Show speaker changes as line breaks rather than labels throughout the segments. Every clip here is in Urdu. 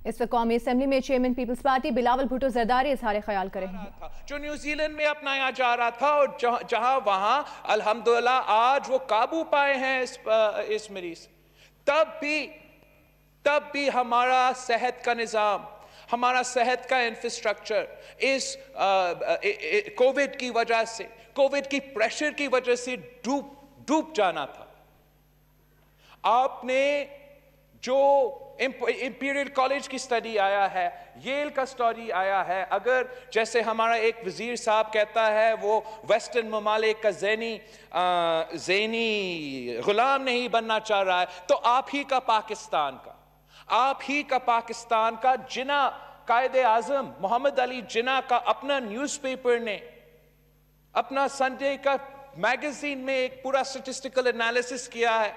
اس وقت قومی اسمبلی میں chairman Peoples Party Bilawal Bhutto Zardari اظہار خیال کر رہے ہیں.
جو نیوزی لینڈ میں اپنایا جا رہا تھا اور جہاں وہاں الحمدللہ آج وہ قابو پائے ہیں اس مریض، تب بھی ہمارا صحت کا نظام، ہمارا صحت کا انفراسٹرکچر اس کووڈ کی وجہ سے، کووڈ کی پریشر کی وجہ سے ڈوب جانا تھا. آپ نے جو امپیریل کالج کی سٹڈی آیا ہے، ییل کا سٹڈی آیا ہے، اگر جیسے ہمارا ایک وزیر صاحب کہتا ہے وہ ویسٹرن ممالک کا ذہنی غلام نہیں بننا چاہ رہا ہے، تو آپ ہی کا پاکستان کا جناح قائد اعظم محمد علی جناح کا اپنا نیوز پیپر نے اپنا سنڈے کا میگزین میں ایک پورا سٹیسٹیکل انالیسس کیا ہے،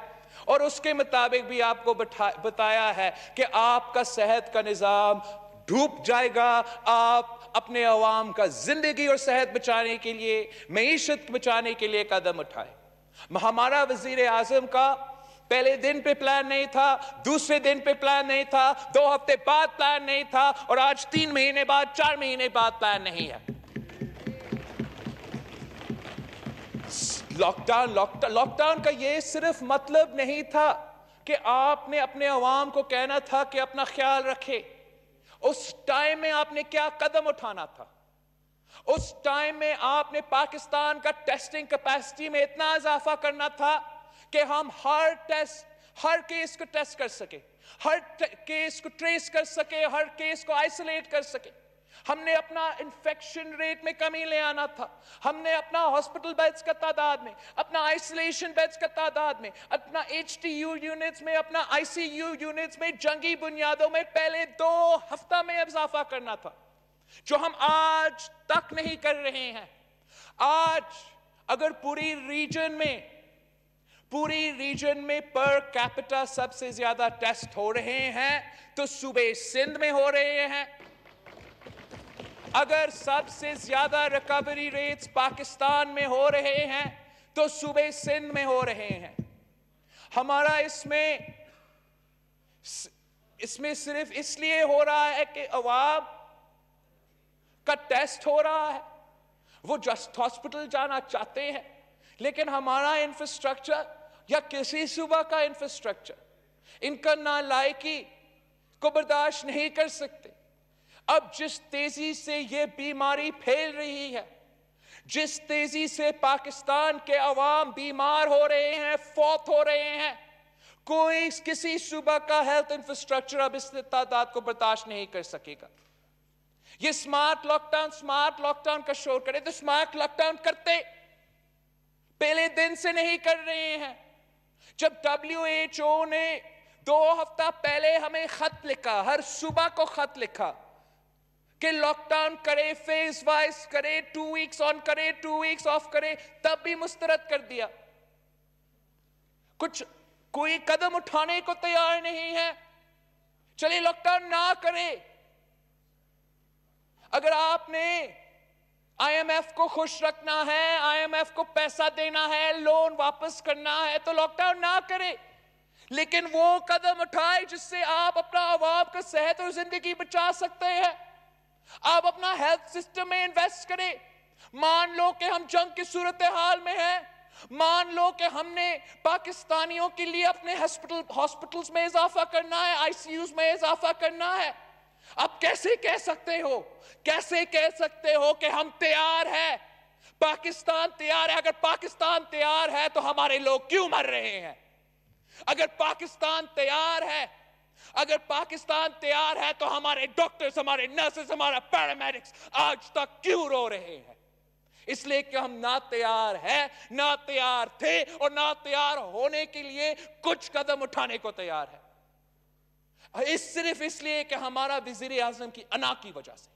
اور اس کے مطابق بھی آپ کو بتایا ہے کہ آپ کا صحت کا نظام ڈوب جائے گا. آپ اپنے عوام کا زندگی اور صحت بچانے کے لیے، معیشت بچانے کے لیے قدم اٹھائے. ہمارا وزیر اعظم کا پہلے دن پہ پلان نہیں تھا، دوسرے دن پہ پلان نہیں تھا، 2 ہفتے بعد پلان نہیں تھا، اور آج 3 مہینے بعد، 4 مہینے بعد پلان نہیں ہے. لاک ڈاؤن کا یہ صرف مطلب نہیں تھا کہ آپ نے اپنے عوام کو کہنا تھا کہ اپنا خیال رکھے. اس ٹائم میں آپ نے کیا قدم اٹھانا تھا؟ اس ٹائم میں آپ نے پاکستان کا ٹیسٹنگ کیپیسٹی میں اتنا اضافہ کرنا تھا کہ ہم ہر کیس کو ٹیسٹ کر سکے، ہر کیس کو ٹریس کر سکے، ہر کیس کو آئسولیٹ کر سکے. ہم نے اپنا انفیکشن ریٹ میں کمی لے آنا تھا. ہم نے اپنا ہاسپٹل بیڈز کا تعداد میں، اپنا آئسولیشن بیڈز کا تعداد میں، اپنا HTU یونٹس میں، اپنا ICU یونٹس میں جنگی بنیادوں میں پہلے 2 ہفتہ میں اضافہ کرنا تھا، جو ہم آج تک نہیں کر رہے ہیں. آج اگر پوری ریجن میں پر کیپٹا سب سے زیادہ ٹیسٹ ہو رہے ہیں تو صوبے سندھ میں ہو رہے ہیں. اگر سب سے زیادہ ریکوری ریٹس پاکستان میں ہو رہے ہیں تو صوبے سندھ میں ہو رہے ہیں. ہمارا اس میں صرف اس لیے ہو رہا ہے کہ عوام کا ٹیسٹ ہو رہا ہے، وہ جسٹ ہاسپٹل جانا چاہتے ہیں، لیکن ہمارا انفراسٹرکچر یا کسی صوبہ کا انفراسٹرکچر ان کا نالائقی کو برداشت نہیں کر سکتے. اب جس تیزی سے یہ بیماری پھیل رہی ہے، جس تیزی سے پاکستان کے عوام بیمار ہو رہے ہیں، فوت ہو رہے ہیں، کسی صوبہ کا ہیلتھ انفراسٹرکچر اب اس تعداد کو برداشت نہیں کر سکے گا. یہ سمارٹ لاک ڈاؤن کا شور کرے تو سمارٹ لاک ڈاؤن کرتے، پہلے دن سے نہیں کر رہے ہیں. جب WHO نے 2 ہفتہ پہلے ہمیں خط لکھا، ہر صوبہ کو خط لکھا کہ لاک ڈاؤن کرے، فیز وائز کرے، 2 ویکس آن کرے، 2 ویکس آف کرے، تب بھی مسترد کر دیا. کوئی قدم اٹھانے کو تیار نہیں ہے. چلیے لاک ڈاؤن نہ کرے. اگر آپ نے IMF کو خوش رکھنا ہے، IMF کو پیسہ دینا ہے، لون واپس کرنا ہے، تو لاک ڈاؤن نہ کرے، لیکن وہ قدم اٹھائے جس سے آپ اپنا عوام کا صحت اور زندگی بچا سکتے ہیں. آپ اپنا ہیلتھ سسٹم میں انویسٹ کریں. مان لو کہ ہم جنگ کی صورتحال میں ہیں، مان لو کہ ہم نے پاکستانیوں کے لیے اپنے ہاسپٹلز میں اضافہ کرنا ہے، ICUs میں اضافہ کرنا ہے. آپ کیسے کہہ سکتے ہو کہ ہم تیار ہیں، پاکستان تیار ہے؟ اگر پاکستان تیار ہے تو ہمارے لوگ کیوں مر رہے ہیں؟ اگر پاکستان تیار ہے تو ہمارے ڈاکٹرز، ہمارے نرسز، ہمارا پیرامیڈکس آج تک کیوں رو رہے ہیں؟ اس لیے کہ ہم نہ تیار ہیں، نہ تیار تھے، اور نہ تیار ہونے کے لیے کچھ قدم اٹھانے کو تیار ہے. صرف اس لیے کہ ہمارا وزیر اعظم کی انا کی وجہ سے،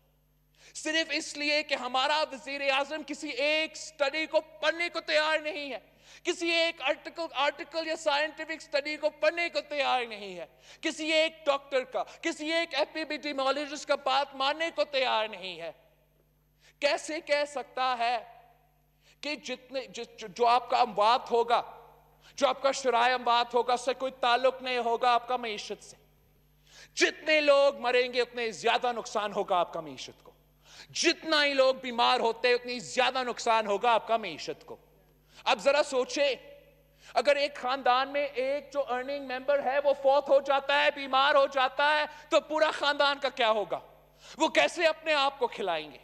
صرف اس لیے کہ ہمارا وزیر اعظم کسی ایک سٹڈی کو پڑھنے کو تیار نہیں ہے، کسی ایک آرٹیکل یا سائنٹیفک سٹڈی کو پڑھنے کو تیار نہیں ہے، کسی ایک ڈاکٹر کا، کسی ایک ایپیڈیمیولوجسٹ کا بات ماننے کو تیار نہیں ہے. کیسے کہہ سکتا ہے کہ جو آپ کا اموات ہوگا، جو آپ کا شرائع اموات ہوگا، اس سے کوئی تعلق نہیں ہوگا آپ کا معیشت سے؟ جتنے لوگ مریں گے اتنے زیادہ نقصان ہوگا آپ کا معیشت کو. جتنا ہی لوگ بیمار ہوتے ہیں اتنی زیادہ نقصان ہوگا آپ کا معیشت کو. اب ذرا سوچیں, اگر ایک خاندان میں ایک جو ارننگ ممبر ہے وہ فوت ہو جاتا ہے, بیمار ہو جاتا ہے, تو پورا خاندان کا کیا ہوگا؟ وہ کیسے اپنے آپ کو کھلائیں گے؟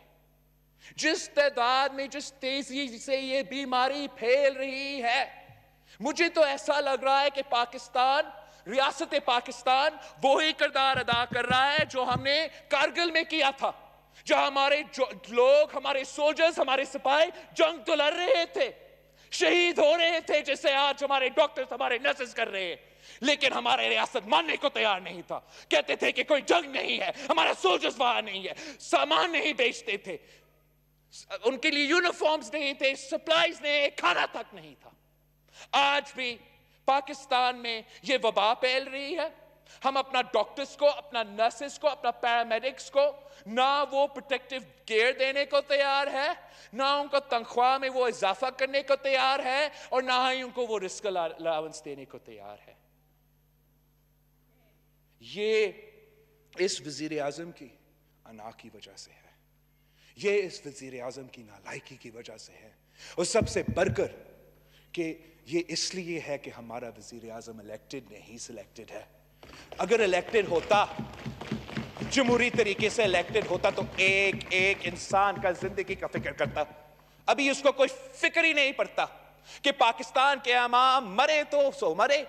جس تعداد میں, جس تیزی سے یہ بیماری پھیل رہی ہے, مجھے تو ایسا لگ رہا ہے کہ پاکستان, ریاست پاکستان وہی کردار ادا کر رہا ہے جو ہم نے کارگل میں کیا تھا, جہاں ہمارے لوگ, ہمارے سولجرز, ہمارے سپاہی جنگ تو لڑ رہے تھے, شہید ہو رہے تھے, جیسے آج ہمارے ڈاکٹرز, ہمارے نرسز کر رہے ہیں, لیکن ہمارے ریاست ماننے کو تیار نہیں تھا. کہتے تھے کہ کوئی جنگ نہیں ہے, ہمارا سولجرز وہاں نہیں ہے, سامان نہیں بیچتے تھے, ان کے لیے یونیفارمز نہیں تھے, سپلائیز نہیں, کھانا تک نہیں تھا. آج بھی پاکستان میں یہ وبا پھیل رہی ہے. ہم اپنا ڈاکٹرز کو, اپنا نرسز کو, اپنا پیرامیڈکس کو نہ وہ پروٹیکٹیو گیئر دینے کو تیار ہے, نہ ان کو تنخواہ میں وہ اضافہ کرنے کو تیار ہے, اور نہ ہی ان کو وہ رسک الاؤنس دینے کو تیار ہے. یہ اس وزیر اعظم کی انا کی وجہ سے ہے, یہ اس وزیر اعظم کی نالائکی کی وجہ سے ہے, اور سب سے بڑھ کر کہ یہ اس لیے ہے کہ ہمارا وزیر اعظم الیکٹڈ نہیں, سلیکٹڈ ہے. اگر الیکٹڈ ہوتا, جمہوری طریقے سے الیکٹڈ ہوتا, تو ایک ایک انسان کا زندگی کا فکر کرتا. ابھی اس کو کوئی فکر ہی نہیں پڑتا کہ پاکستان کے عوام مرے تو سو مرے,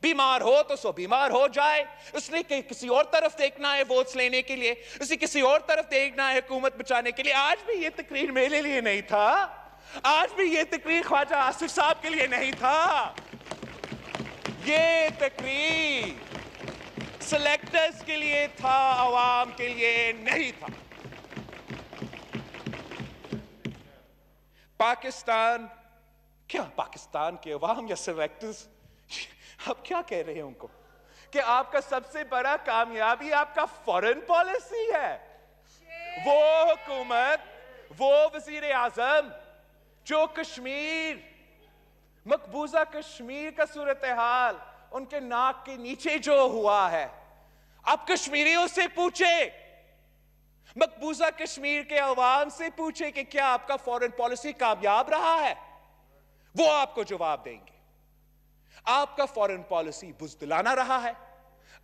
بیمار ہو تو سو بیمار ہو جائے. اس نے کسی اور طرف دیکھنا ہے ووٹس لینے کے لیے, اسے کسی اور طرف دیکھنا ہے حکومت بچانے کے لیے. آج بھی یہ تقریر میرے لیے نہیں تھا, آج بھی یہ تقریر خواجہ آصف صاحب کے لیے نہیں تھا, یہ تقریر سلیکٹرز کے لیے تھا, عوام کے لیے نہیں تھا. پاکستان, کیا پاکستان کے عوام یا سلیکٹرز, آپ کیا کہہ رہے ہیں ان کو کہ آپ کا سب سے بڑا کامیابی آپ کا فارن پالیسی ہے؟ وہ حکومت, وہ وزیر اعظم جو کشمیر, مقبوضہ کشمیر کا صورتحال ان کے ناک کے نیچے جو ہوا ہے, آپ کشمیریوں سے پوچھیں, مقبوضہ کشمیر کے عوام سے پوچھیں کہ کیا آپ کا فارن پالیسی کامیاب رہا ہے, وہ آپ کو جواب دیں گے. آپ کا فارن پالیسی بزدلانہ رہا ہے,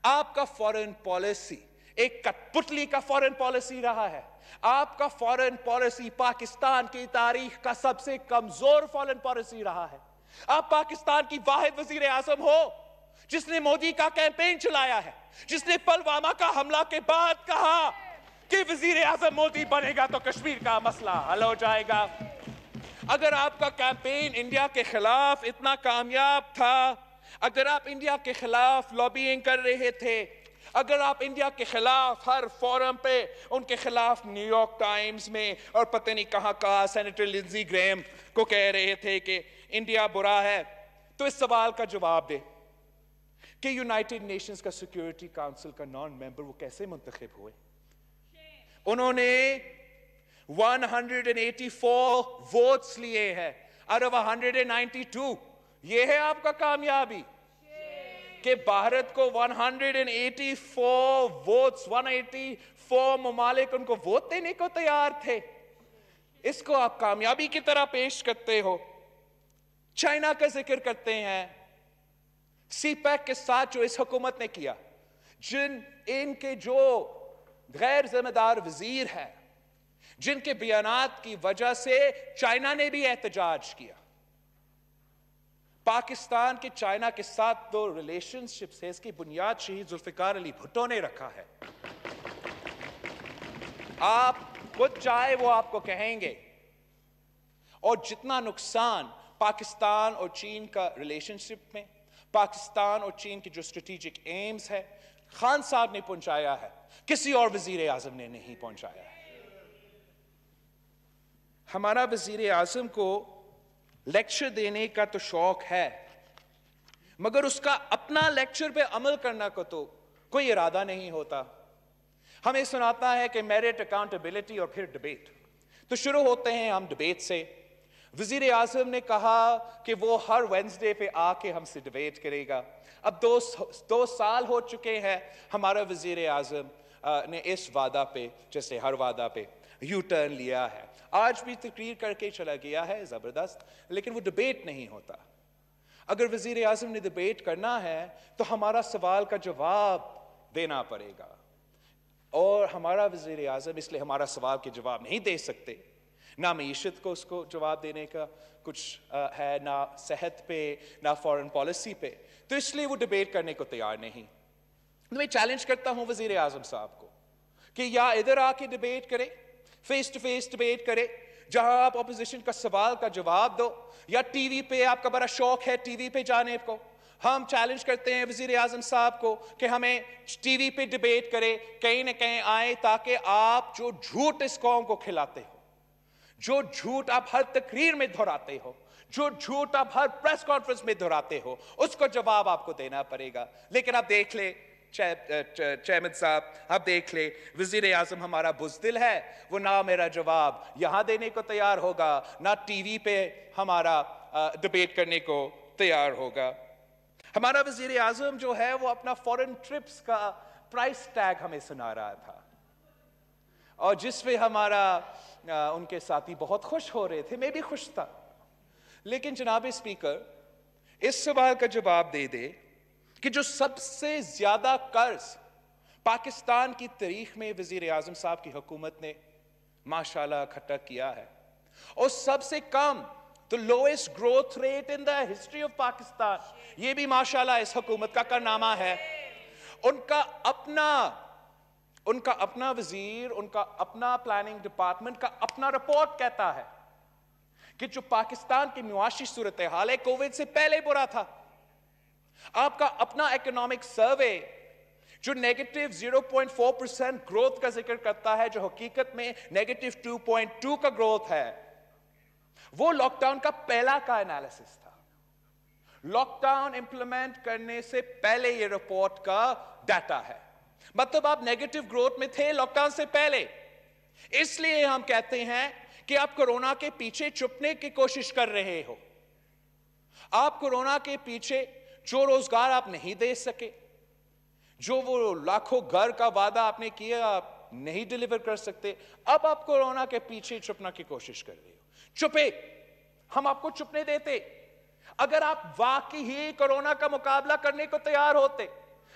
آپ کا فارن پالیسی ایک کٹ پتلی کا فارن پالیسی رہا ہے, آپ کا فارن پالیسی پاکستان کی تاریخ کا سب سے کمزور فارن پالیسی رہا ہے. آپ پاکستان کی واحد وزیر اعظم ہو جس نے مودی کا کیمپین چلایا ہے, جس نے پلوامہ کا حملہ کے بعد کہا کہ وزیر اعظم مودی بنے گا تو کشمیر کا مسئلہ حل ہو جائے گا. اگر آپ کا کیمپین انڈیا کے خلاف اتنا کامیاب تھا, اگر آپ انڈیا کے خلاف لابینگ کر رہے تھے, اگر آپ انڈیا کے خلاف ہر فورم پہ ان کے خلاف نیو یارک ٹائمز میں اور پتہ نہیں کہاں کہاں سینیٹر لنزی گریم کو کہہ رہے تھے کہ انڈیا برا ہے, تو اس سوال کا جواب دے کہ یونائٹڈ نیشنز کا سیکیورٹی کاؤنسل کا نان ممبر وہ کیسے منتخب ہوئے؟ انہوں نے 184 ووٹس لیے ہیں out of 192. یہ ہے آپ کا کامیابی کہ بھارت کو 184 ووٹس, 184 ممالک ان کو ووٹ دینے کو تیار تھے. اس کو آپ کامیابی کی طرح پیش کرتے ہو. چائنا کا ذکر کرتے ہیں, سی پیک کے ساتھ جو اس حکومت نے کیا, ان کے جو غیر ذمہ دار وزیر ہیں, جن کے بیانات کی وجہ سے چائنا نے بھی احتجاج کیا. پاکستان کے چائنا کے ساتھ جو ریلیشن شپس ہے, اس کی بنیاد شہید ذوالفقار علی بھٹو نے رکھا ہے. آپ خود چاہے وہ آپ کو کہیں گے. اور جتنا نقصان پاکستان اور چین کا ریلیشن شپ میں, پاکستان اور چین کی جو اسٹریٹجک ایمز ہے, خان صاحب نے پہنچایا ہے, کسی اور وزیر اعظم نے نہیں پہنچایا ہے. ہمارا وزیر اعظم کو لیکچر دینے کا تو شوق ہے, مگر اس کا اپنا لیکچر پہ عمل کرنا کو تو کوئی ارادہ نہیں ہوتا. ہمیں سناتا ہے کہ میرٹ, اکاؤنٹیبلٹی اور پھر ڈبیٹ. تو شروع ہوتے ہیں ہم ڈبیٹ سے. وزیر اعظم نے کہا کہ وہ ہر وینسڈے پہ آ کے ہم سے ڈیبیٹ کرے گا. اب 2 سال ہو چکے ہیں ہمارا وزیر اعظم نے اس وعدہ پہ, جیسے ہر وعدہ پہ یو ٹرن لیا ہے. آج بھی تقریر کر کے چلا گیا ہے زبردست, لیکن وہ ڈیبیٹ نہیں ہوتا. اگر وزیر اعظم نے ڈیبیٹ کرنا ہے تو ہمارا سوال کا جواب دینا پڑے گا, اور ہمارا وزیر اعظم اس لیے ہمارا سوال کے جواب نہیں دے سکتے. نہ معیشت کو اس کو جواب دینے کا کچھ ہے, نہ صحت پہ, نہ فارن پالیسی پہ, تو اس لیے وہ ڈیبیٹ کرنے کو تیار نہیں. میں چیلنج کرتا ہوں وزیر اعظم صاحب کو کہ یا ادھر آ کے ڈیبیٹ کرے, فیس ٹو فیس ڈیبیٹ کرے جہاں آپ اپوزیشن کا سوال کا جواب دو, یا ٹی وی پہ, آپ کا بڑا شوق ہے ٹی وی پہ جانے کو. ہم چیلنج کرتے ہیں وزیر اعظم صاحب کو کہ ہمیں ٹی وی پہ ڈیبیٹ کرے, کہیں نہ کہیں آئے, تاکہ آپ جو جھوٹ اس قوم کو کھلاتے ہو, جو جھوٹ آپ ہر تقریر میں دہراتے ہو, جو جھوٹ آپ ہر پریس کانفرنس میں دہراتے ہو, اس کو جواب آپ کو دینا پڑے گا. لیکن آپ دیکھ لیں چیئرمین صاحب, آپ دیکھ لیں وزیر اعظم ہمارا بزدل ہے, وہ نہ میرا جواب یہاں دینے کو تیار ہوگا, نہ ٹی وی پہ ہمارا ڈیبیٹ کرنے کو تیار ہوگا. ہمارا وزیر اعظم جو ہے وہ اپنا فورن ٹرپس کا پرائس ٹیگ ہمیں سنا رہا تھا, اور جس پہ ہمارا ان کے ساتھی بہت خوش ہو رہے تھے, میں بھی خوش تھا. لیکن جناب اسپیکر, اس سوال کا جواب دے دے کہ جو سب سے زیادہ قرض پاکستان کی تاریخ میں وزیر اعظم صاحب کی حکومت نے ماشاءاللہ اکٹھا کیا ہے, اور سب سے کم the lowest growth rate in the history of Pakistan, یہ بھی ماشاءاللہ اس حکومت کا کارنامہ ہے. ان کا اپنا وزیر, ان کا اپنا پلاننگ ڈپارٹمنٹ کا اپنا رپورٹ کہتا ہے کہ جو پاکستان کی معاشی صورتحال ہے کووڈ سے پہلے برا تھا. آپ کا اپنا اکنامک سروے جو نیگیٹو 0.4% گروتھ کا ذکر کرتا ہے, جو حقیقت میں نیگیٹو 2.2 کا گروتھ ہے, وہ لاک ڈاؤن کا پہلا کا انالیسس تھا. لاک ڈاؤن امپلیمنٹ کرنے سے پہلے یہ رپورٹ کا ڈیٹا ہے. مطلب آپ نیگیٹو گروتھ میں تھے لاک ڈاؤن سے پہلے. اس لیے ہم کہتے ہیں کہ آپ کورونا کے پیچھے چھپنے کی کوشش کر رہے ہو. آپ کورونا کے پیچھے جو روزگار آپ نہیں دے سکے, جو وہ لاکھوں گھر کا وعدہ آپ نے کیا آپ نہیں ڈیلیور کر سکتے, اب آپ کورونا کے پیچھے چھپنا کی کوشش کر رہے ہو. چھپے, ہم آپ کو چھپنے دیتے. اگر آپ واقعی ہی کورونا کا مقابلہ کرنے کو تیار ہوتے,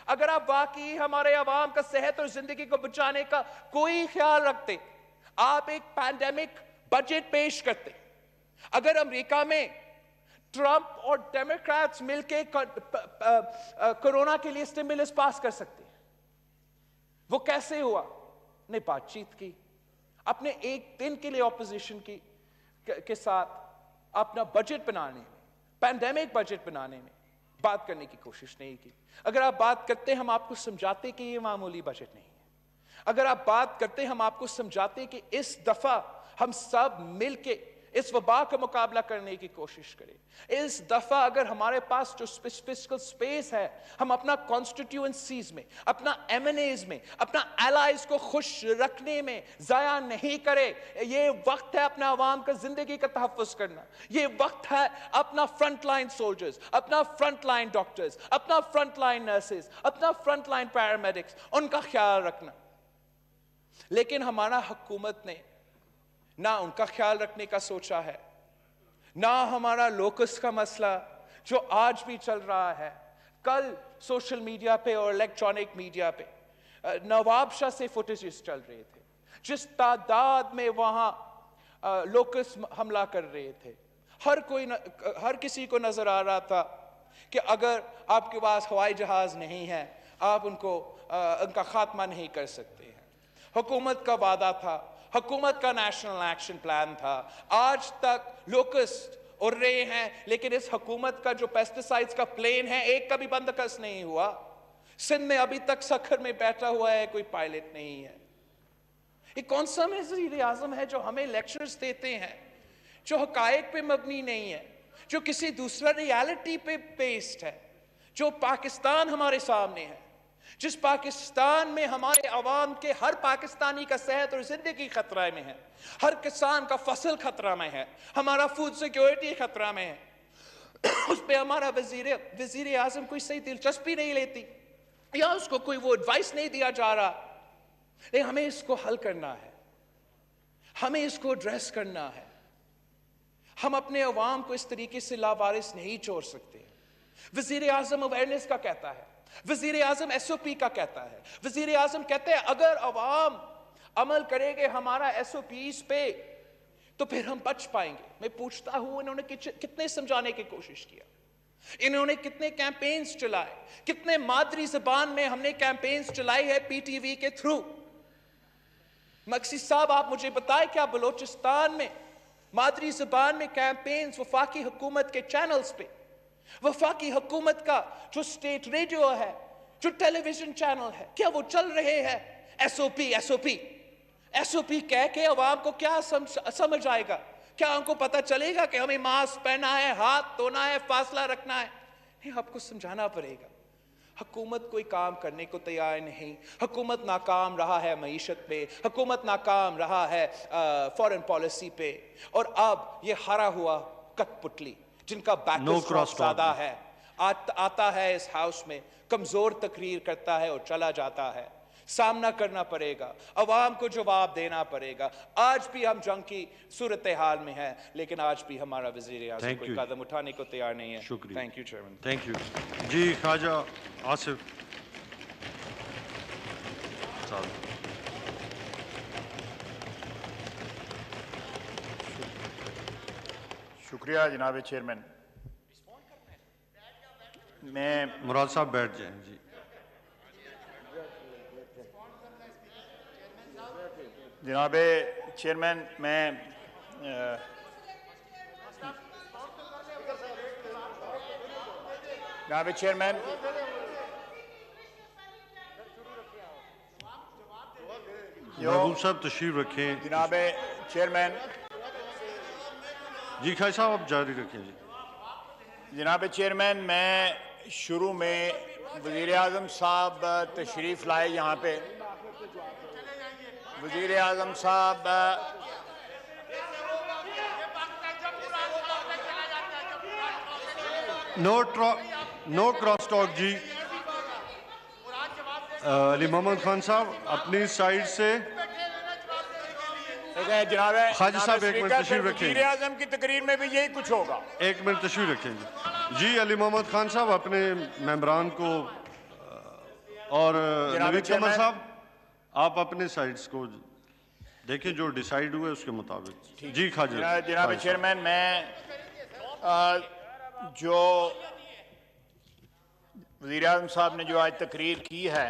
اگر آپ واقعی ہمارے عوام کا صحت اور زندگی کو بچانے کا کوئی خیال رکھتے, آپ ایک پینڈیمک بجٹ پیش کرتے. اگر امریکہ میں ٹرمپ اور ڈیموکریٹس مل کے کورونا کے لیے سٹیمولس پاس کر سکتے, وہ کیسے ہوا؟ نے بات چیت کی, اپنے ایک دن کے لیے اپوزیشن کے ساتھ اپنا بجٹ بنانے میں, پینڈیمک بجٹ بنانے میں بات کرنے کی کوشش نہیں کی. اگر آپ بات کرتے ہم آپ کو سمجھاتے کہ یہ معمولی بجٹ نہیں ہے. اگر آپ بات کرتے ہم آپ کو سمجھاتے کہ اس دفعہ ہم سب مل کے اس وبا کا مقابلہ کرنے کی کوشش کریں. اس دفعہ اگر ہمارے پاس جو فسکل سپیس ہے, ہم اپنا کانسٹیٹیوئنسیز میں, اپنا ایم این ایز میں, اپنا ایلائز کو خوش رکھنے میں ضائع نہیں کرے. یہ وقت ہے اپنا عوام کا زندگی کا تحفظ کرنا. یہ وقت ہے اپنا فرنٹ لائن سولجرز, اپنا فرنٹ لائن ڈاکٹرز, اپنا فرنٹ لائن نرسز, اپنا فرنٹ لائن پیرامیڈکس, ان کا خیال رکھنا. لیکن ہمارا حکومت نے نہ ان کا خیال رکھنے کا سوچا ہے, نہ ہمارا لوکس کا مسئلہ جو آج بھی چل رہا ہے. کل سوشل میڈیا پہ اور الیکٹرانک میڈیا پہ نواب شاہ سے فوٹیجز چل رہے تھے, جس تعداد میں وہاں لوکس حملہ کر رہے تھے. ہر کسی کو نظر آ رہا تھا کہ اگر آپ کے پاس ہوائی جہاز نہیں ہے, آپ ان کا خاتمہ نہیں کر سکتے ہیں. حکومت کا وعدہ تھا, حکومت کا نیشنل ایکشن پلان تھا. آج تک لوکسٹ اڑ رہے ہیں, لیکن اس حکومت کا جو پیسٹیسائڈز کا پلین ہے ایک کا بھی بندوبست نہیں ہوا. سندھ میں ابھی تک سکھر میں بیٹھا ہوا ہے, کوئی پائلٹ نہیں ہے. یہ کون سا وزیر اعظم ہے جو ہمیں لیکچرز دیتے ہیں جو حقائق پہ مبنی نہیں ہے, جو کسی دوسرا ریالٹی پہ بیسڈ ہے, جو پاکستان ہمارے سامنے ہے, جس پاکستان میں ہمارے عوام کے ہر پاکستانی کا صحت اور زندگی خطرہ میں ہے، ہر کسان کا فصل خطرہ میں ہے، ہمارا فوڈ سیکیورٹی خطرہ میں ہے، اس پہ ہمارا وزیر اعظم کوئی صحیح دلچسپی نہیں لیتی یا اس کو کوئی وہ ایڈوائس نہیں دیا جا رہا. لیکن ہمیں اس کو حل کرنا ہے، ہمیں اس کو ایڈریس کرنا ہے. ہم اپنے عوام کو اس طریقے سے لاوارث نہیں چھوڑ سکتے. وزیر اعظم اویئرنیس کا کہتا ہے، وزیر اعظم ایس او پی کا کہتا ہے، وزیر اعظم کہتے ہیں اگر عوام عمل کرے گے ہمارا ایس او پیز پہ تو پھر ہم بچ پائیں گے. میں پوچھتا ہوں انہوں نے کتنے سمجھانے کی کوشش کیا، انہوں نے کتنے کیمپینز چلائے، کتنے مادری زبان میں ہم نے کیمپینز چلائی ہے پی ٹی وی کے تھرو. مقصد صاحب آپ مجھے بتائیں کیا بلوچستان میں مادری زبان میں کیمپینز وفاقی حکومت کے چینلز پہ، وفاقی حکومت کا جو سٹیٹ ریڈیو ہے، جو ٹیلی ویژن چینل ہے، کیا وہ چل رہے ہیں؟ S O P S O P S O P کہہ کے عوام کو کیا سمجھ آئے گا؟ کیا ان کو پتہ چلے گا کہ ہمیں ماسک پہننا ہے، ہاتھ دھونا ہے، فاصلہ رکھنا ہے؟ نہیں، آپ کو سمجھانا پڑے گا. حکومت کوئی کام کرنے کو تیار نہیں. حکومت ناکام رہا ہے معیشت پہ، حکومت ناکام رہا ہے فورن پالیسی پہ، اور اب یہ ہرا ہوا کٹ پتلی جن کا بیک زیادہ ہے آتا ہے اس ہاؤس میں، کمزور تقریر کرتا ہے اور چلا جاتا ہے. سامنا کرنا پڑے گا، عوام کو جواب دینا پڑے گا. آج بھی ہم جنگ کی صورتحال میں ہیں، لیکن آج بھی ہمارا وزیر اعظم کوئی قدم اٹھانے کو تیار نہیں ہے.
شکریہ.
Thank you chairman.
Thank you. جی خواجہ آصف صاحب.
شکریہ جناب چیئرمین. میں
مراد صاحب بیٹھ جائیں. جی
جناب چیئرمین، میں جناب چیئرمین
محبوب صاحب تشریف رکھیں.
جناب چیئرمین
جی خواجہ صاحب آپ جاری رکھیں. جی
جناب چیئرمین، میں شروع میں وزیر اعظم صاحب تشریف لائے یہاں پہ. وزیر اعظم صاحب
نو کراس ٹاک. جی علی محمد خان صاحب اپنی سائیڈ سے.
جناب
خواجہ صاحب ایک منٹ تشریف رکھیں.
وزیر اعظم کی تقریر میں بھی یہی کچھ ہوگا.
ایک منٹ تشریف رکھیں. جی علی محمد خان صاحب اپنے ممبران کو، اور نوید قمر صاحب آپ اپنے سائیڈز کو دیکھیں جو ڈیسائیڈ ہوئے اس کے مطابق. جی خواجہ.
جناب چیئرمین، میں جو وزیر اعظم صاحب نے جو آج تقریر کی ہے،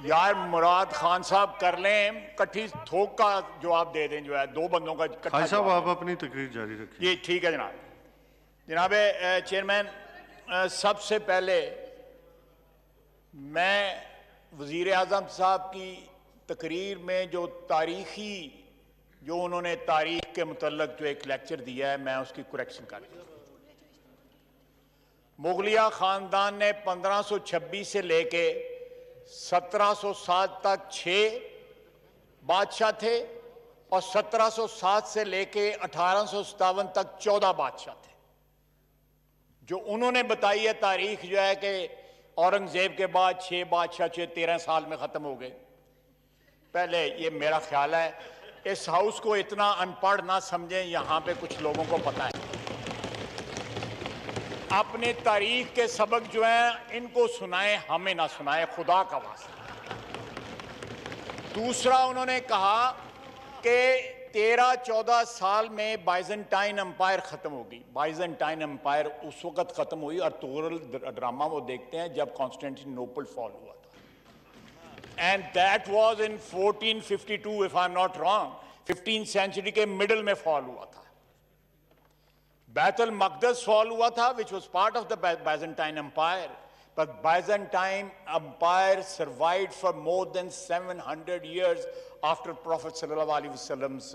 یار مراد خان صاحب کر لیں، کٹھی تھوک کا جواب دے دیں، جو ہے دو بندوں کا
خواجہ صاحب آپ اپنی تقریر جاری رکھیں.
جی ٹھیک ہے جناب. جناب چیئرمین، سب سے پہلے میں وزیر اعظم صاحب کی تقریر میں جو انہوں نے تاریخ کے متعلق جو ایک لیکچر دیا ہے، میں اس کی کریکشن کر دوں. مغلیہ خاندان نے 1526 سے لے کے 1707 تک 6 بادشاہ تھے، اور 1707 سے لے کے 1857 تک 14 بادشاہ تھے. جو انہوں نے بتائی ہے تاریخ جو ہے کہ اورنگزیب کے بعد 6 بادشاہ 13 سال میں ختم ہو گئے. پہلے یہ میرا خیال ہے اس ہاؤس کو اتنا ان پڑھ نہ سمجھیں، یہاں پہ کچھ لوگوں کو پتہ ہے. اپنے تاریخ کے سبق جو ہیں ان کو سنائیں، ہمیں نہ سنائیں، خدا کا واسطہ. دوسرا انہوں نے کہا کہ 13-14 سال میں بائزنٹائن امپائر ختم ہوگی. بائزنٹائن امپائر اس وقت ختم ہوئی، ارطغرل ڈرامہ وہ دیکھتے ہیں جب کانسٹینٹینوپل فال ہوا تھا. And that was in 1452 if I'm not wrong. 15th century کے middle میں فال ہوا تھا. بیت المقدس فال ہوا تھا which was part of the Byzantine Empire. But Byzantine Empire survived for more than 700 years after Prophet sallallahu alaihi wasallam's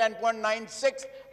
10.96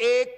1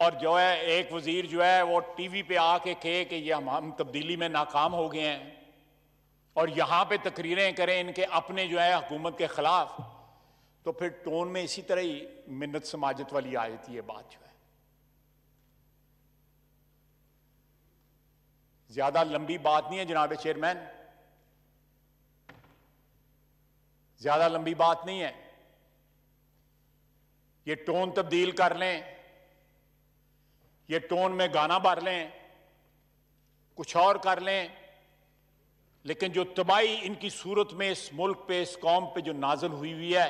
اور جو ہے ایک وزیر جو ہے وہ ٹی وی پہ آ کے کہے کہ یہ ہم تبدیلی میں ناکام ہو گئے ہیں، اور یہاں پہ تقریریں کریں ان کے اپنے جو ہے حکومت کے خلاف، تو پھر ٹون میں اسی طرح ہی منت سماجت والی آ جاتی ہے بات جو ہے. زیادہ لمبی بات نہیں ہے جناب چیئرمین، زیادہ لمبی بات نہیں ہے. یہ ٹون تبدیل کر لیں، یہ ٹون میں گانا بھر لیں، کچھ اور کر لیں، لیکن جو تباہی ان کی صورت میں اس ملک پہ اس قوم پہ جو نازل ہوئی ہے،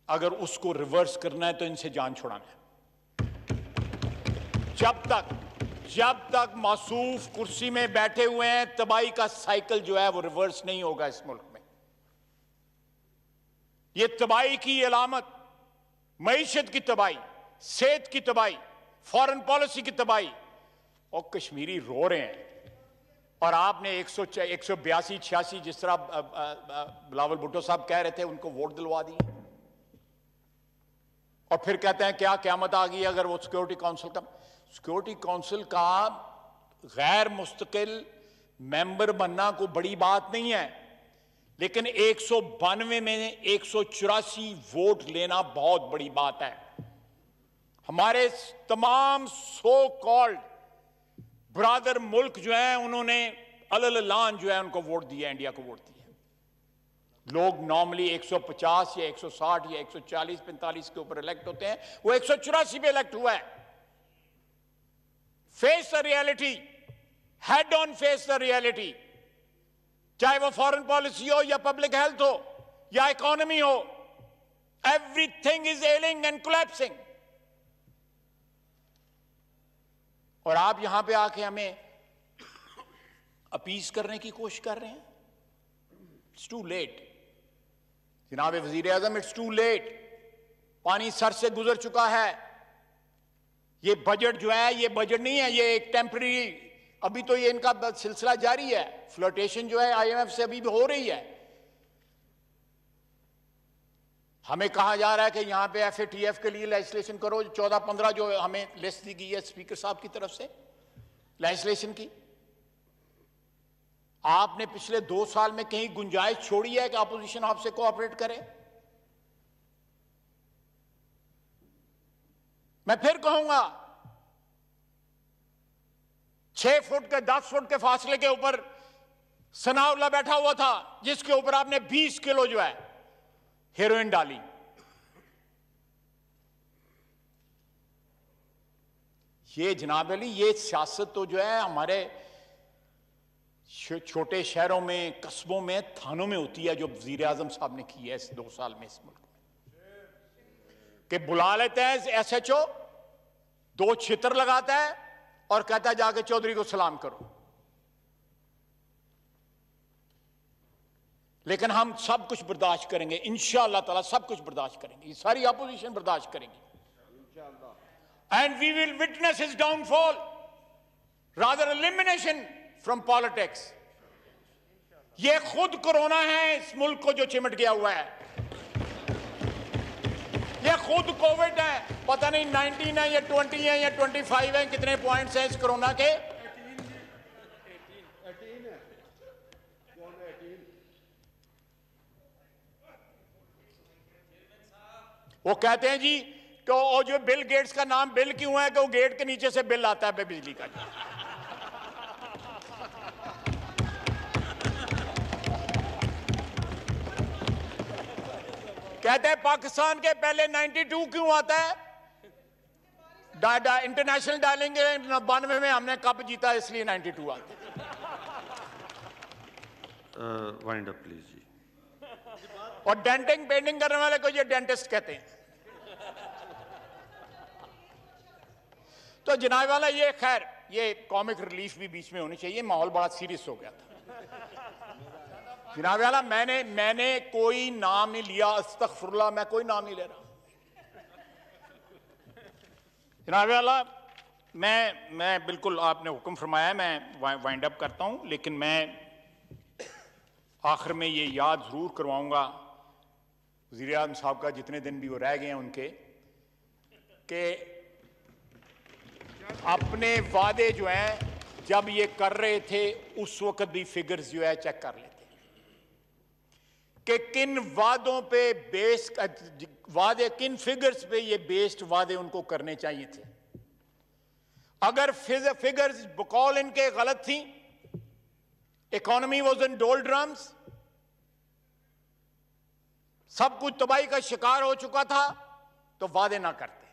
اگر اس کو ریورس کرنا ہے تو ان سے جان چھڑانا ہے. جب تک موصوف کرسی میں بیٹھے ہوئے ہیں تباہی کا سائیکل جو ہے وہ ریورس نہیں ہوگا اس ملک میں. یہ تباہی کی علامت، معیشت کی تباہی، صحت کی تباہی، فارن پالیسی کی تباہی. اور کشمیری رو رہے ہیں، اور آپ نے 182 86 جس طرح بلاول بھٹو صاحب کہہ رہے تھے ان کو ووٹ دلوا دیے، اور پھر کہتے ہیں کیا قیامت آ گئی اگر وہ سیکورٹی کونسل کا غیر مستقل ممبر بننا کوئی بڑی بات نہیں ہے، لیکن 192 میں 184 ووٹ لینا بہت بڑی بات ہے. ہمارے تمام سو کالڈ برادر ملک جو ہیں انہوں نے اعلان جو ہے ان کو ووٹ دیا، انڈیا کو ووٹ دیا. لوگ نارملی 150 یا 160 یا 140 45 کے اوپر الیکٹ ہوتے ہیں، وہ 184 پہ الیکٹ ہوا ہے. Face the reality, head on face the reality, چاہے وہ فارن پالیسی ہو یا پبلک ہیلتھ ہو یا economy who. Every thing is ailing and collapsing. اور آپ یہاں پہ آ کے ہمیں اپیز کرنے کی کوشش کر رہے ہیں. اٹس ٹو لیٹ جناب وزیر اعظم، اٹس ٹو لیٹ. پانی سر سے گزر چکا ہے. یہ بجٹ جو ہے یہ بجٹ نہیں ہے، یہ ایک ٹیمپرری، ابھی تو یہ ان کا سلسلہ جاری ہے. فلرٹیشن جو ہے آئی ایم ایف سے ابھی بھی ہو رہی ہے. ہمیں کہا جا رہا ہے کہ یہاں پہ ایف اے ٹی ایف کے لیے لیجسلیشن کرو، 14-15 جو ہمیں لسٹ دی گئی ہے اسپیکر صاحب کی طرف سے لیجسلیشن کی. آپ نے پچھلے 2 سال میں کہیں گنجائش چھوڑی ہے کہ اپوزیشن آپ سے کوآپریٹ کرے؟ میں پھر کہوں گا 6 فٹ کے 10 فٹ کے فاصلے کے اوپر ثناء اللہ بیٹھا ہوا تھا جس کے اوپر آپ نے 20 کلو جو ہے ہیروئن ڈالی. یہ جناب علی یہ سیاست تو جو ہے ہمارے چھوٹے شہروں میں، قصبوں میں، تھانوں میں ہوتی ہے جو وزیر اعظم صاحب نے کی ہے اس 2 سال میں اس ملک میں. کہ بلا لیتے ہیں ایس ایچ او، 2 چھتر لگاتا ہے اور کہتا ہے جا کے چودھری کو سلام کرو. لیکن ہم سب کچھ برداشت کریں گے انشاءاللہ تعالیٰ، سب کچھ برداشت کریں گے. یہ ساری اپوزیشن برداشت کریں گی. And we will witness his downfall, rather elimination from politics. یہ خود کرونا ہے اس ملک کو جو چمٹ گیا ہوا ہے. یہ خود کووڈ ہے، پتہ نہیں 19 ہے یا 20 ہے یا 25 ہیں، کتنے پوائنٹس ہیں اس کرونا کے. وہ کہتے ہیں جی کہ وہ جو بل گیٹس کا نام بل کیوں ہے کہ وہ گیٹ کے نیچے سے بل آتا ہے بجلی کا. کہتے ہیں پاکستان کے پہلے 92 کیوں آتا ہے؟ انٹرنیشنل ڈالیں گے 92 میں ہم نے کپ جیتا اس لیے 92 آتا ہے.
وائنڈ اپ پلیز جی.
اور ڈینٹنگ پینٹنگ کرنے والے کو یہ ڈینٹسٹ کہتے ہیں. تو جناب والا یہ خیر یہ کامک ریلیف بھی بیچ میں ہونی چاہیے، ماحول بڑا سیریس ہو گیا تھا. جناب والا میں نے کوئی نام نہیں لیا، استغفر اللہ، میں کوئی نام نہیں لے رہا. جناب والا میں بالکل آپ نے حکم فرمایا ہے، میں وائنڈ اپ کرتا ہوں. لیکن میں آخر میں یہ یاد ضرور کرواؤں گا وزیر اعظم صاحب کا، جتنے دن بھی وہ رہ گئے ہیں ان کے، کہ اپنے وعدے جو ہیں جب یہ کر رہے تھے اس وقت بھی فگرز جو ہے چیک کر لیتے کہ کن وعدوں پہ بیس وعدے کن فگرز پہ یہ بیسڈ وعدے ان کو کرنے چاہیے تھے. اگر فگرز بقول ان کے غلط تھیں, اکانومی واز ان ڈولڈرمز, سب کچھ تباہی کا شکار ہو چکا تھا, تو وعدے نہ کرتے.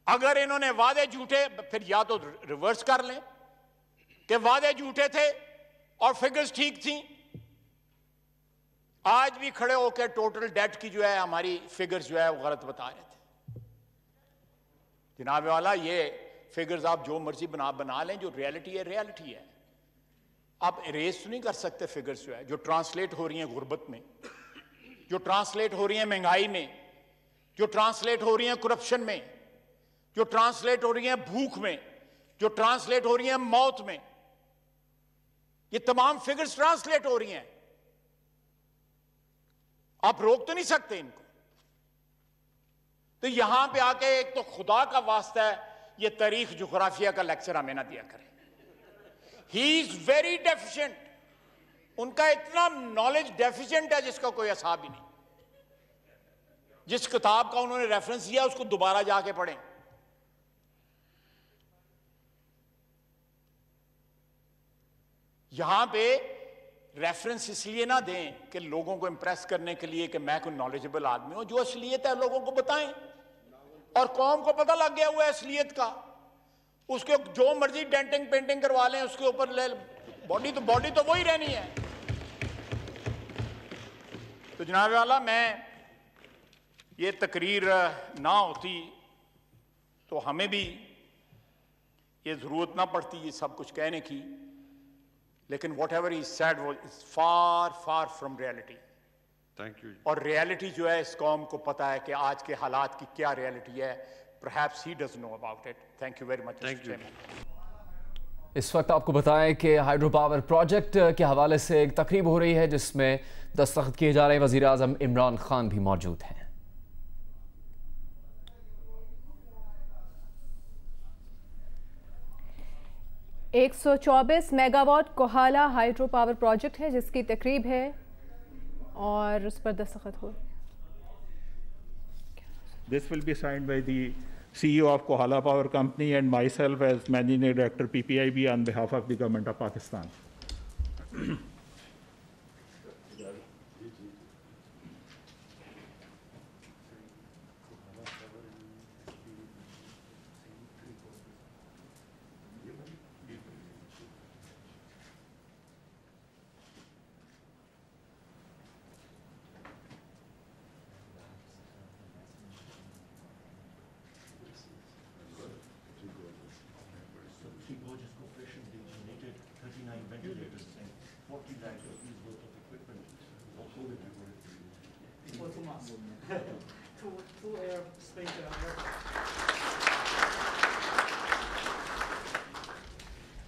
اگر انہوں نے وعدے جھوٹے, پھر یا تو ریورس کر لیں کہ وعدے جھوٹے تھے اور فگرز ٹھیک تھیں. آج بھی کھڑے ہو کے ٹوٹل ڈیٹ کی جو ہے ہماری فگرز جو ہے وہ غلط بتا رہے تھے. جناب والا, یہ فگرز آپ جو مرضی بنا لیں, جو ریالٹی ہے ریالٹی ہے. آپ اریز تو نہیں کر سکتے فگرز جو ہے جو ٹرانسلیٹ ہو رہی ہیں غربت میں, جو ٹرانسلیٹ ہو رہی ہیں مہنگائی میں, جو ٹرانسلیٹ ہو رہی ہیں کرپشن میں, جو ٹرانسلیٹ ہو رہی ہیں بھوک میں, جو ٹرانسلیٹ ہو رہی ہیں موت میں. یہ تمام فگرز ٹرانسلیٹ ہو رہی ہیں. آپ روک تو نہیں سکتے ان کو. تو یہاں پہ آ کے ایک تو خدا کا واسطہ ہے یہ تاریخ جغرافیہ کا لیکچر ہمیں نہ دیا کریں. ہی از ویری ڈیفیشنٹ. ان کا اتنا نالج ڈیفیشنٹ ہے جس کا کوئی حساب ہی نہیں. جس کتاب کا انہوں نے ریفرنس دیا اس کو دوبارہ جا کے پڑھیں. یہاں پہ ریفرنس اس لیے نہ دیں کہ لوگوں کو امپریس کرنے کے لیے کہ میں کوئی نالجبل آدمی ہوں. جو اصلیت ہے لوگوں کو بتائیں, اور قوم کو پتہ لگ گیا ہوا ہے اصلیت کا. اس کے جو مرضی ڈینٹنگ پینٹنگ کروا لیں اس کے اوپر لے, باڈی تو وہی رہنی ہے. تو جناب والا, میں یہ تقریر نہ ہوتی تو ہمیں بھی یہ ضرورت نہ پڑتی یہ سب کچھ کہنے کی. لیکن what ever he said was for for from reality.
Thank you.
اور ریالٹی جو ہے اس قوم کو پتا ہے کہ آج کے حالات کی کیا ریالٹی ہے. Perhaps he doesn't know about it. Thank you very much.
اس وقت آپ کو بتائیں کہ ہائیڈرو پاور پروجیکٹ کے حوالے سے ایک تقریب ہو رہی ہے جس میں دستخط کیے جا رہے ہیں. وزیر اعظم عمران خان بھی موجود ہیں.
124 megawatt Kohala hydro power project ہے جس کی تقریب ہے اور اس پر دستخط ہو.
This will be signed by the CEO of Kohala Power Company and myself as Managing Director PPIB on behalf of the Government of Pakistan.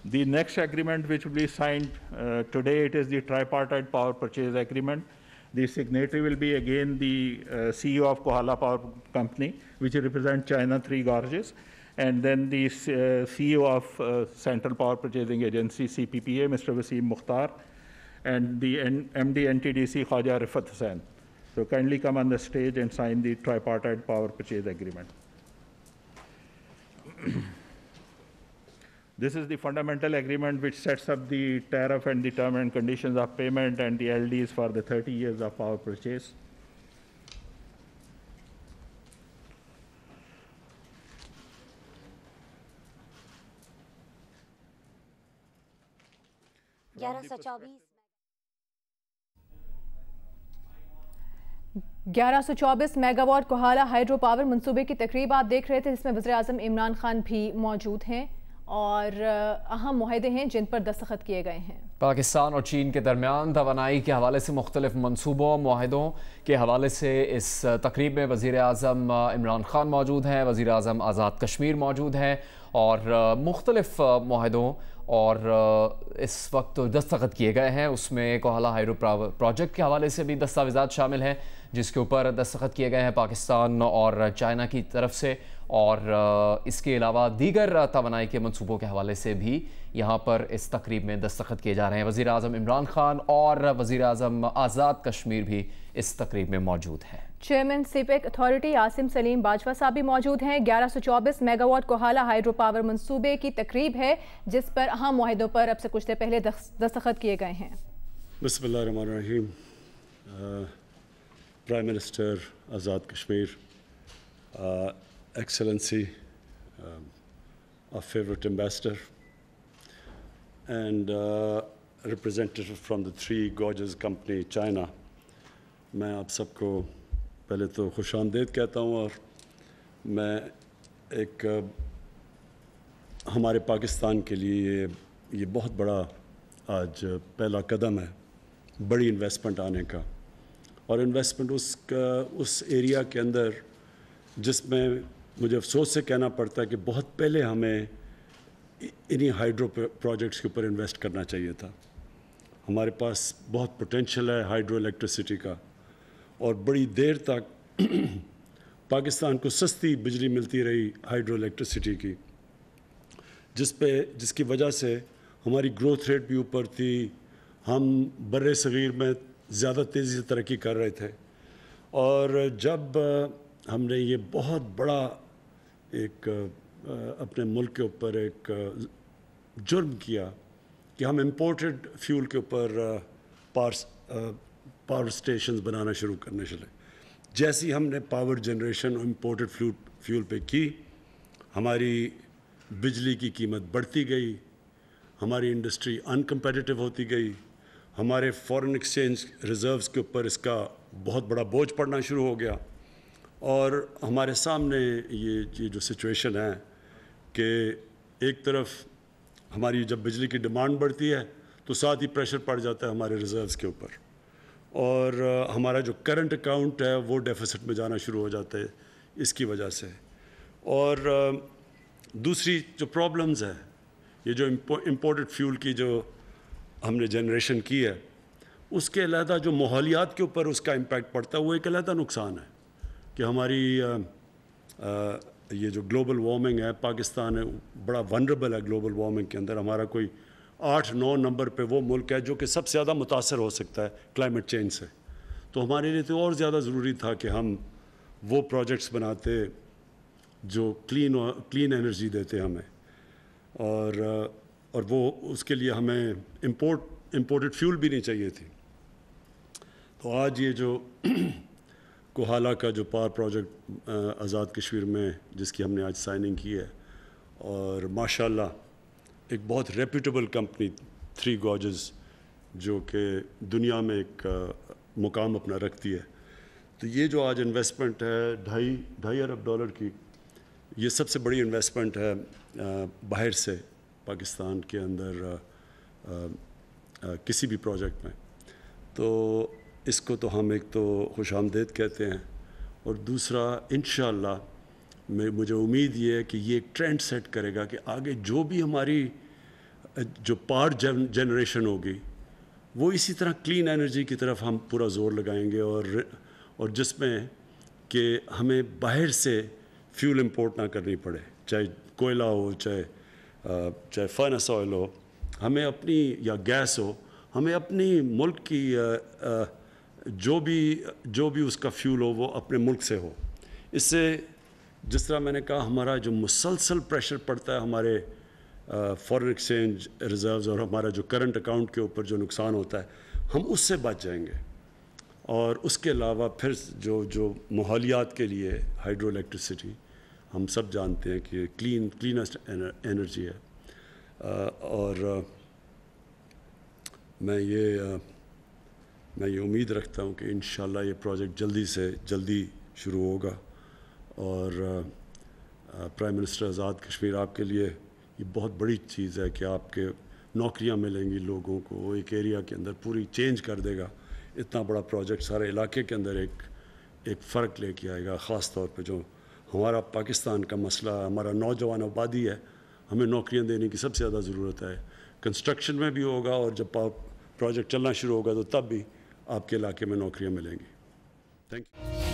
The next agreement which will be signed today, it is the tripartite power purchase agreement. The signatory will be again the CEO of Kohala Power Company, which represents China Three Gorges, and then the CEO of Central Power Purchasing Agency, CPPA, Mr. Wasim Mukhtar, and the MD NTDC, Khwaja Rifat Hussain. So kindly come on the stage and sign the tripartite power purchase agreement. This is the fundamental agreement which sets up the tariff and the term and conditions of payment and the LDs for the 30 years of power purchase.
گیارہ سو چوبیس mega what Kohala hydro power منصوبے کی تقریب آپ دیکھ رہے تھے جس میں وزیر اعظم عمران خان بھی موجود ہیں اور اہم معاہدے ہیں جن پر دستخط کیے گئے ہیں.
پاکستان اور چین کے درمیان توانائی کے حوالے سے مختلف منصوبوں معاہدوں کے حوالے سے اس تقریب میں وزیر اعظم عمران خان موجود ہیں, وزیر اعظم آزاد کشمیر موجود ہیں اور مختلف معاہدوں اور اس وقت دستخط کیے گئے ہیں. اس میں کوہالا ہائیڈرو پاور پروجیکٹ کے حوالے سے بھی دستاویزات شامل ہیں جس کے اوپر دستخط کیے گئے ہیں پاکستان اور چائنا کی طرف سے, اور اس کے علاوہ دیگر توانائی کے منصوبوں کے حوالے سے بھی یہاں پر اس تقریب میں دستخط کیے جا رہے ہیں۔ وزیر اعظم عمران خان اور وزیر اعظم آزاد کشمیر بھی اس تقریب میں موجود ہیں۔
Chairman CPEC authority Asim Saleem Bajwa صاحب بھی موجود ہیں۔ 1124 megawatt Kohala hydro power منصوبے کی تقریب ہے جس پر اہم معاہدوں پر اب سے کچھ دیر پہلے دستخط کیے گئے ہیں۔
بسم اللہ الرحمن الرحیم۔ Prime minister Azad Kashmir, excellency of favourite ambassador and representative from the 3 Gorges company China, میں آپ سب کو پہلے تو خوش آمدید کہتا ہوں، اور میں ایک ہمارے پاکستان کے لیے یہ بہت بڑا آج پہلا قدم ہے بڑی انویسٹمنٹ آنے کا، اور انویسٹمنٹ اس ایریا کے اندر جس میں مجھے افسوس سے کہنا پڑتا ہے کہ بہت پہلے ہمیں انہی ہائیڈرو پروجیکٹس کے اوپر انویسٹ کرنا چاہیے تھا۔ ہمارے پاس بہت پوٹینشیل ہے ہائیڈرو الیکٹریسٹی کا، اور بڑی دیر تک پاکستان کو سستی بجلی ملتی رہی ہائیڈرو الیکٹریسٹی کی، جس کی وجہ سے ہماری گروتھ ریٹ بھی اوپر تھی، ہم بر صغیر میں زیادہ تیزی سے ترقی کر رہے تھے۔ اور جب ہم نے یہ بہت بڑا ایک اپنے ملک کے اوپر ایک جرم کیا کہ ہم امپورٹڈ فیول کے اوپر پاور سٹیشنز بنانا شروع کرنے چلے، جیسی ہم نے پاور جنریشن امپورٹڈ فیول پہ کی، ہماری بجلی کی قیمت بڑھتی گئی، ہماری انڈسٹری انکمپیٹیٹیو ہوتی گئی، ہمارے فارن ایکسچینج ریزروز کے اوپر اس کا بہت بڑا بوجھ پڑنا شروع ہو گیا، اور ہمارے سامنے یہ جو سچویشن ہے کہ ایک طرف ہماری جب بجلی کی ڈیمانڈ بڑھتی ہے تو ساتھ ہی پریشر پڑ جاتا ہے ہمارے ریزروز کے اوپر، اور ہمارا جو کرنٹ اکاؤنٹ ہے وہ ڈیفیسٹ میں جانا شروع ہو جاتا ہے اس کی وجہ سے۔ اور دوسری جو پرابلمز ہے، یہ جو امپورٹڈ فیول کی جو ہم نے جنریشن کی ہے، اس کے علیحدہ جو ماحولیات کے اوپر اس کا امپیکٹ پڑتا ہے وہ ایک علیحدہ نقصان ہے کہ ہماری یہ جو گلوبل وارمنگ ہے، پاکستان ہے بڑا ونربل ہے گلوبل وارمنگ کے اندر، ہمارا کوئی 8-9 نمبر پہ وہ ملک ہے جو کہ سب سے زیادہ متاثر ہو سکتا ہے کلائمیٹ چینج سے۔ تو ہمارے لیے تو اور زیادہ ضروری تھا کہ ہم وہ پروجیکٹس بناتے جو کلین انرجی دیتے ہمیں، اور وہ اس کے لیے ہمیں امپورٹڈ فیول بھی نہیں چاہیے تھی۔ تو آج یہ جو کوہالہ کا جو پاور پروجیکٹ آزاد کشمیر میں جس کی ہم نے آج سائننگ کی ہے، اور ماشاءاللہ ایک بہت ریپیوٹیبل کمپنی 3 گارجز جو کہ دنیا میں ایک مقام اپنا رکھتی ہے، تو یہ جو آج انویسٹمنٹ ہے $2.5 ارب کی، یہ سب سے بڑی انویسٹمنٹ ہے باہر سے پاکستان کے اندر کسی بھی پروجیکٹ میں۔ تو اس کو تو ہم ایک تو خوش آمدید کہتے ہیں، اور دوسرا انشاءاللہ مجھے امید یہ ہے کہ یہ ایک ٹرینڈ سیٹ کرے گا کہ آگے جو بھی ہماری جو پاور جنریشن ہوگی وہ اسی طرح کلین انرجی کی طرف ہم پورا زور لگائیں گے، اور جس میں کہ ہمیں باہر سے فیول امپورٹ نہ کرنی پڑے، چاہے کوئلہ ہو، چاہے فرنس آئل ہو، ہمیں اپنی یا گیس ہو، ہمیں اپنی ملک کی جو بھی اس کا فیول ہو وہ اپنے ملک سے ہو۔ اس سے جس طرح میں نے کہا ہمارا جو مسلسل پریشر پڑتا ہے ہمارے فارن ایکسچینج ریزروز اور ہمارا جو کرنٹ اکاؤنٹ کے اوپر جو نقصان ہوتا ہے ہم اس سے بچ جائیں گے۔ اور اس کے علاوہ پھر جو ماحولیات کے لیے ہائیڈرو الیکٹریسٹی ہم سب جانتے ہیں کہ کلینسٹ انرجی ہے، اور میں یہ امید رکھتا ہوں کہ انشاءاللہ یہ پروجیکٹ جلدی سے جلدی شروع ہوگا، اور پرائم منسٹر آزاد کشمیر آپ کے لیے یہ بہت بڑی چیز ہے کہ آپ کے نوکریاں ملیں گی لوگوں کو، ایک ایریا کے اندر پوری چینج کر دے گا، اتنا بڑا پروجیکٹ سارے علاقے کے اندر ایک فرق لے کے آئے گا، خاص طور پہ جو ہمارا پاکستان کا مسئلہ ہمارا نوجوان آبادی ہے، ہمیں نوکریاں دینے کی سب سے زیادہ ضرورت ہے۔ کنسٹرکشن میں بھی ہوگا، اور جب پروجیکٹ چلنا شروع ہوگا تو تب بھی آپ کے علاقے میں نوکریاں ملیں گی۔ Thank you.